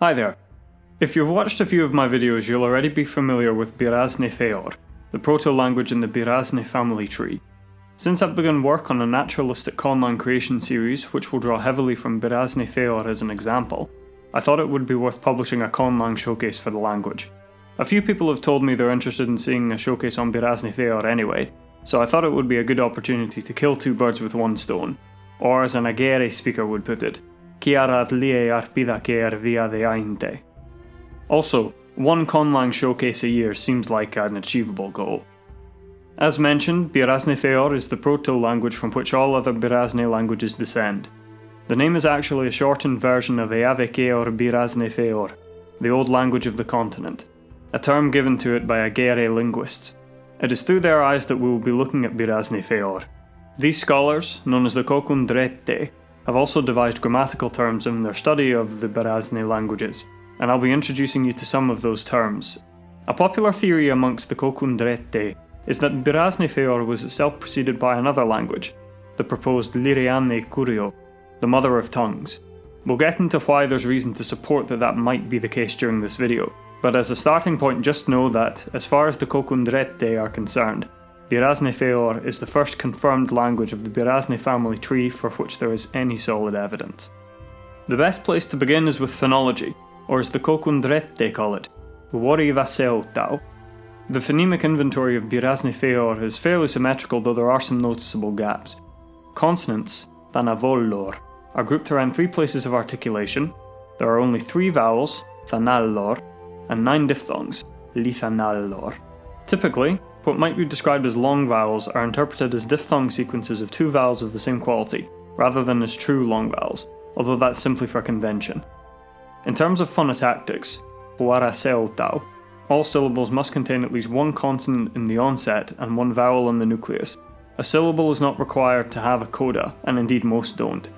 Hi there. If you've watched a few of my videos, you'll already be familiar with Birasne Feor, the proto-language in the Birasne family tree. Since I've begun work on a naturalistic Conlang creation series, which will draw heavily from Birasne Feor as an example, I thought it would be worth publishing a Conlang showcase for the language. A few people have told me they're interested in seeing a showcase on Birasne Feor anyway, so I thought it would be a good opportunity to kill two birds with one stone, or as an Agere speaker would put it, also, one Conlang showcase a year seems like an achievable goal. As mentioned, Birasne Feor is the proto-language from which all other Birasne languages descend. The name is actually a shortened version of Eaveke or Birasne Feor, the old language of the continent, a term given to it by Agere linguists. It is through their eyes that we will be looking at Birasne Feor. These scholars, known as the Kokundrette, have also devised grammatical terms in their study of the Birasne languages, and I'll be introducing you to some of those terms. A popular theory amongst the Kokundrette is that Birasne Feor was itself preceded by another language, the proposed Liriane Kurio, the mother of tongues. We'll get into why there's reason to support that might be the case during this video, but as a starting point just know that, as far as the Kokundrette are concerned, Birasne Feor is the first confirmed language of the Birasne family tree for which there is any solid evidence. The best place to begin is with phonology, or as the Kokundrette call it, Uorivaseuttao. The phonemic inventory of Birasne Feor is fairly symmetrical, though there are some noticeable gaps. Consonants, thanavollor, are grouped around 3 places of articulation. There are only 3 vowels, thanallor, and 9 diphthongs, lithanallor. Typically, what might be described as long vowels are interpreted as diphthong sequences of 2 vowels of the same quality, rather than as true long vowels, although that's simply for convention. In terms of phonotactics, Fuaraseuttao, all syllables must contain at least 1 consonant in the onset and 1 vowel in the nucleus. A syllable is not required to have a coda, and indeed most don't.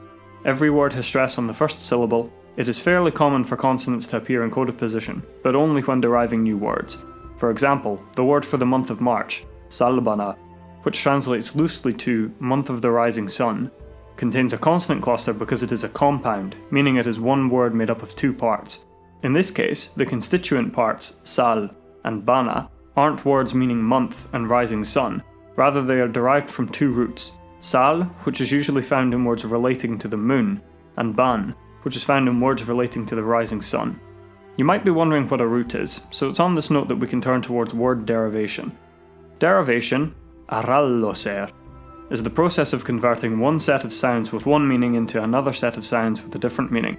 Every word has stress on the first syllable. It is fairly common for consonants to appear in coda position, but only when deriving new words. For example, the word for the month of March, Salbana, which translates loosely to month of the rising sun, contains a consonant cluster because it is a compound, meaning it is one word made up of 2 parts. In this case, the constituent parts, sal and bana, aren't words meaning month and rising sun, rather they are derived from 2 roots, sal, which is usually found in words relating to the moon, and ban, which is found in words relating to the rising sun. You might be wondering what a root is, so it's on this note that we can turn towards word derivation. Derivation, Aralloser, is the process of converting one set of sounds with one meaning into another set of sounds with a different meaning.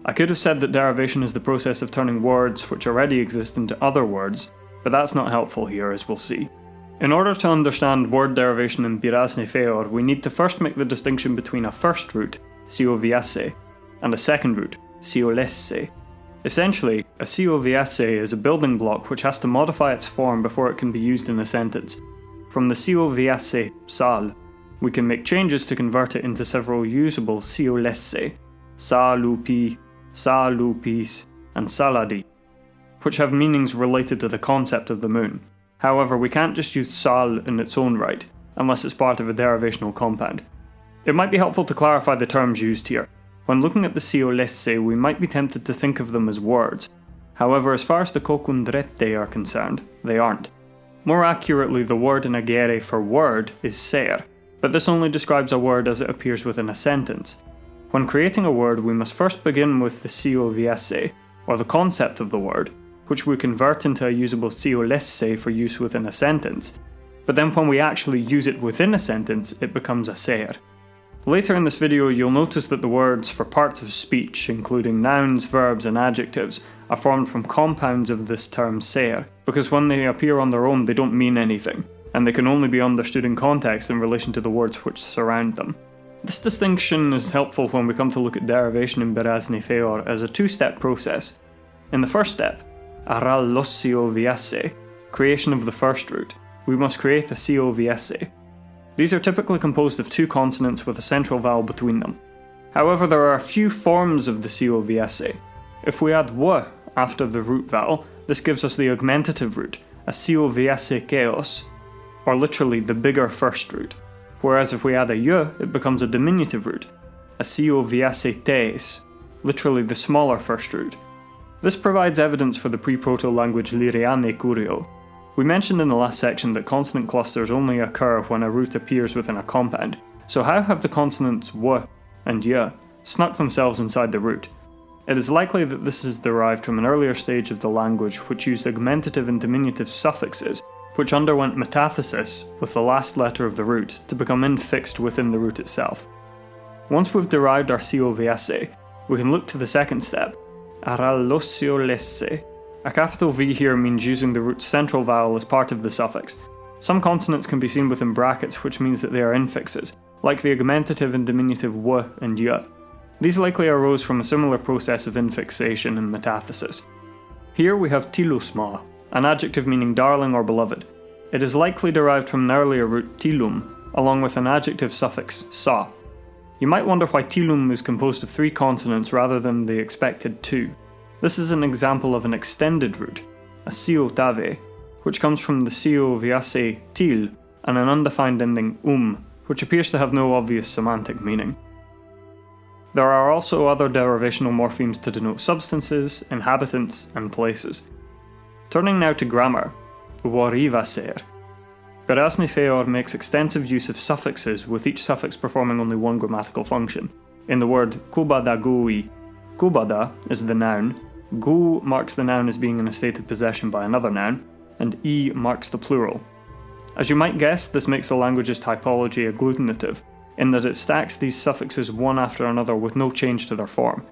I could have said that derivation is the process of turning words which already exist into other words, but that's not helpful here, as we'll see. In order to understand word derivation in Birasne Feor, we need to first make the distinction between a first root, Uorivaser, and a second root, Selliē. Essentially, a Uorivaser is a building block which has to modify its form before it can be used in a sentence. From the Uorivaser, sal, we can make changes to convert it into several usable Selliē, salupi, salupis, and saladi, which have meanings related to the concept of the moon. However, we can't just use sal in its own right, unless it's part of a derivational compound. It might be helpful to clarify the terms used here. When looking at the Selliē, we might be tempted to think of them as words. However, as far as the Kokundrette are concerned, they aren't. More accurately, the word in Agere for word is ser, but this only describes a word as it appears within a sentence. When creating a word, we must first begin with the Uorivaser, or the concept of the word, which we convert into a usable Selliē for use within a sentence, but then when we actually use it within a sentence, it becomes a ser. Later in this video, you'll notice that the words for parts of speech, including nouns, verbs, and adjectives, are formed from compounds of this term ser, because when they appear on their own, they don't mean anything, and they can only be understood in context in relation to the words which surround them. This distinction is helpful when we come to look at derivation in Birasne Feor as a 2-step process. In the first step, Aralloser, creation of the first root, we must create a Uorivaser. These are typically composed of 2 consonants with a central vowel between them. However, there are a few forms of the Uorivaser. If we add w after the root vowel, this gives us the augmentative root, a Uorivasekeos, or literally the bigger first root. Whereas if we add a y, it becomes a diminutive root, a Uorivasetes, literally the smaller first root. This provides evidence for the pre-proto language Liriane Curio. We mentioned in the last section that consonant clusters only occur when a root appears within a compound, so how have the consonants w and y snuck themselves inside the root? It is likely that this is derived from an earlier stage of the language which used augmentative and diminutive suffixes, which underwent metathesis with the last letter of the root to become infixed within the root itself. Once we've derived our Uorivaser, we can look to the second step, Aralloser. A capital V here means using the root's central vowel as part of the suffix. Some consonants can be seen within brackets, which means that they are infixes, like the augmentative and diminutive w and y. These likely arose from a similar process of infixation and metathesis. Here we have tilusma, an adjective meaning darling or beloved. It is likely derived from an earlier root tilum, along with an adjective suffix sa. You might wonder why tilum is composed of 3 consonants rather than the expected 2. This is an example of an extended root, a siotave, which comes from the Uorivaser til and an undefined ending which appears to have no obvious semantic meaning. There are also other derivational morphemes to denote substances, inhabitants, and places. Turning now to grammar, Uorivaser. Birasne Feor makes extensive use of suffixes, with each suffix performing only one grammatical function. In the word kubada gui, kubada is the noun, gu marks the noun as being in a state of possession by another noun, and e marks the plural. As you might guess, this makes the language's typology agglutinative, in that it stacks these suffixes one after another with no change to their form.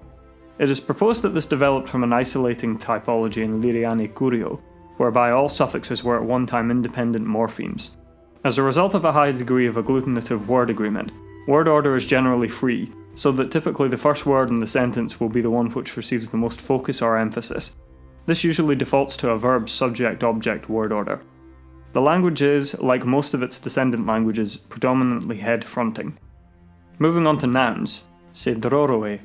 It is proposed that this developed from an isolating typology in Liriane Curio, whereby all suffixes were at one time independent morphemes. As a result of a high degree of agglutinative word agreement, word order is generally free, so that typically the first word in the sentence will be the one which receives the most focus or emphasis. This usually defaults to a verb subject-object word order. The language is, like most of its descendant languages, predominantly head-fronting. Moving on to nouns, Sedroroe.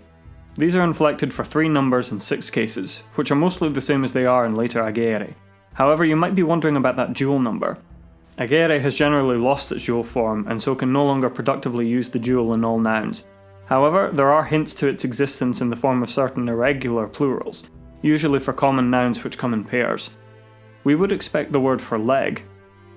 These are inflected for 3 numbers and 6 cases, which are mostly the same as they are in later agere. However, you might be wondering about that dual number. Agere has generally lost its dual form and so can no longer productively use the dual in all nouns. However, there are hints to its existence in the form of certain irregular plurals, usually for common nouns which come in pairs. We would expect the word for leg,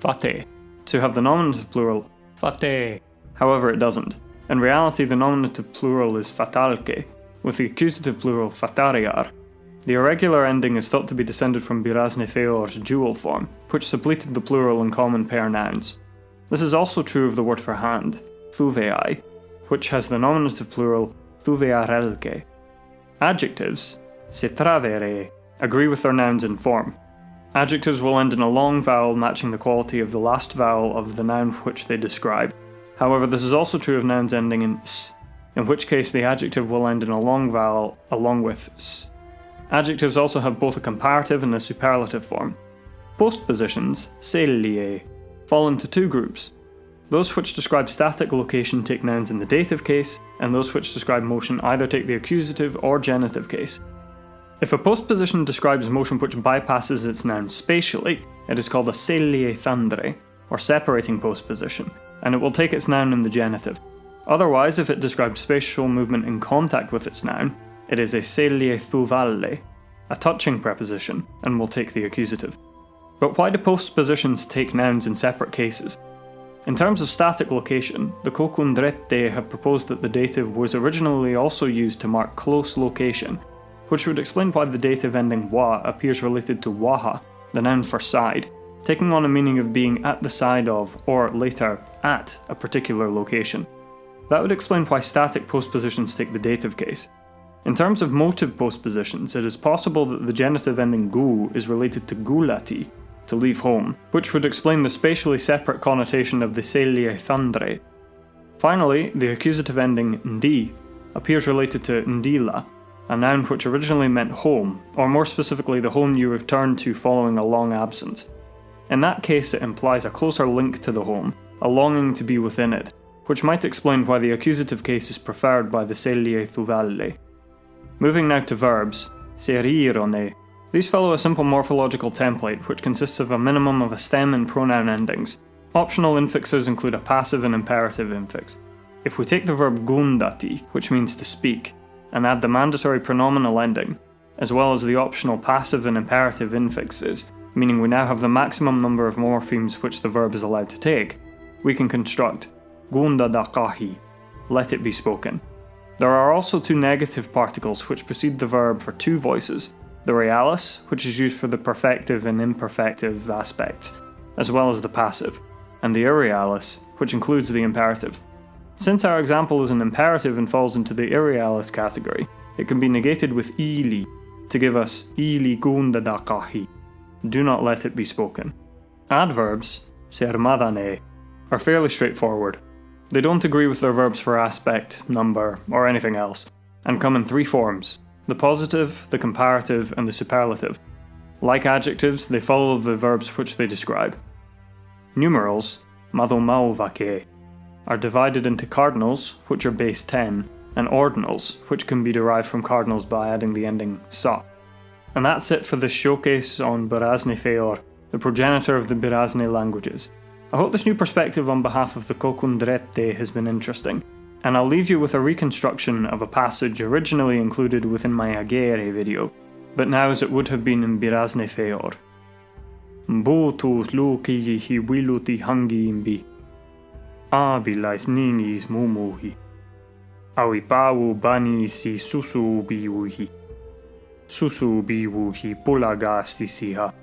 fate, to have the nominative plural, fate. However, it doesn't. In reality, the nominative plural is fatalke, with the accusative plural fatariar. The irregular ending is thought to be descended from Birasne Feor's dual form, which suppleted the plural in common pair nouns. This is also true of the word for hand, thuvei, which has the nominative plural thuvearelke. Adjectives, Setravarē, agree with their nouns in form. Adjectives will end in a long vowel matching the quality of the last vowel of the noun which they describe. However, this is also true of nouns ending in s, in which case the adjective will end in a long vowel along with s. Adjectives also have both a comparative and a superlative form. Postpositions, Selliē, fall into 2 groups. Those which describe static location take nouns in the dative case, and those which describe motion either take the accusative or genitive case. If a postposition describes motion which bypasses its noun spatially, it is called a Selliē, or separating postposition, and it will take its noun in the genitive. Otherwise, if it describes spatial movement in contact with its noun, it is a Selliē, a touching preposition, and will take the accusative. But why do postpositions take nouns in separate cases? In terms of static location, the Kokundrette have proposed that the dative was originally also used to mark close location, which would explain why the dative ending wa appears related to waha, the noun for side, taking on a meaning of being at the side of, or later, at a particular location. That would explain why static postpositions take the dative case. In terms of motive postpositions, it is possible that the genitive ending gu is related to gulati, to leave home, which would explain the spatially separate connotation of the Selliē. Finally, the accusative ending ndi appears related to ndila, a noun which originally meant home, or more specifically the home you return to following a long absence. In that case, it implies a closer link to the home, a longing to be within it, which might explain why the accusative case is preferred by the Selliē. Moving now to verbs, Serīronē. These follow a simple morphological template which consists of a minimum of a stem and pronoun endings. Optional infixes include a passive and imperative infix. If we take the verb gundati, which means to speak, and add the mandatory pronominal ending, as well as the optional passive and imperative infixes, meaning we now have the maximum number of morphemes which the verb is allowed to take, we can construct gunda dakahi, let it be spoken. There are also two negative particles which precede the verb for two voices, the realis, which is used for the perfective and imperfective aspects, as well as the passive, and the irrealis, which includes the imperative. Since our example is an imperative and falls into the irrealis category, it can be negated with ili to give us ili gunda dakahi, do not let it be spoken. Adverbs, Sermaðanē, are fairly straightforward. They don't agree with their verbs for aspect, number, or anything else, and come in three forms: the positive, the comparative, and the superlative. Like adjectives, they follow the verbs which they describe. Numerals, Maðomauvakē, are divided into cardinals, which are base 10, and ordinals, which can be derived from cardinals by adding the ending sa. And that's it for this showcase on Birasne Feor, the progenitor of the Birasne languages. I hope this new perspective on behalf of the Kokundrette has been interesting, and I'll leave you with a reconstruction of a passage originally included within my Agere video, but now as it would have been in Birasne Feor. Mbotu luki hi wiluti hangi imbi. Abilais ninis mumuhi. Awipawu bani si susu biwuhi. Susu biwuhi pulagasti siha.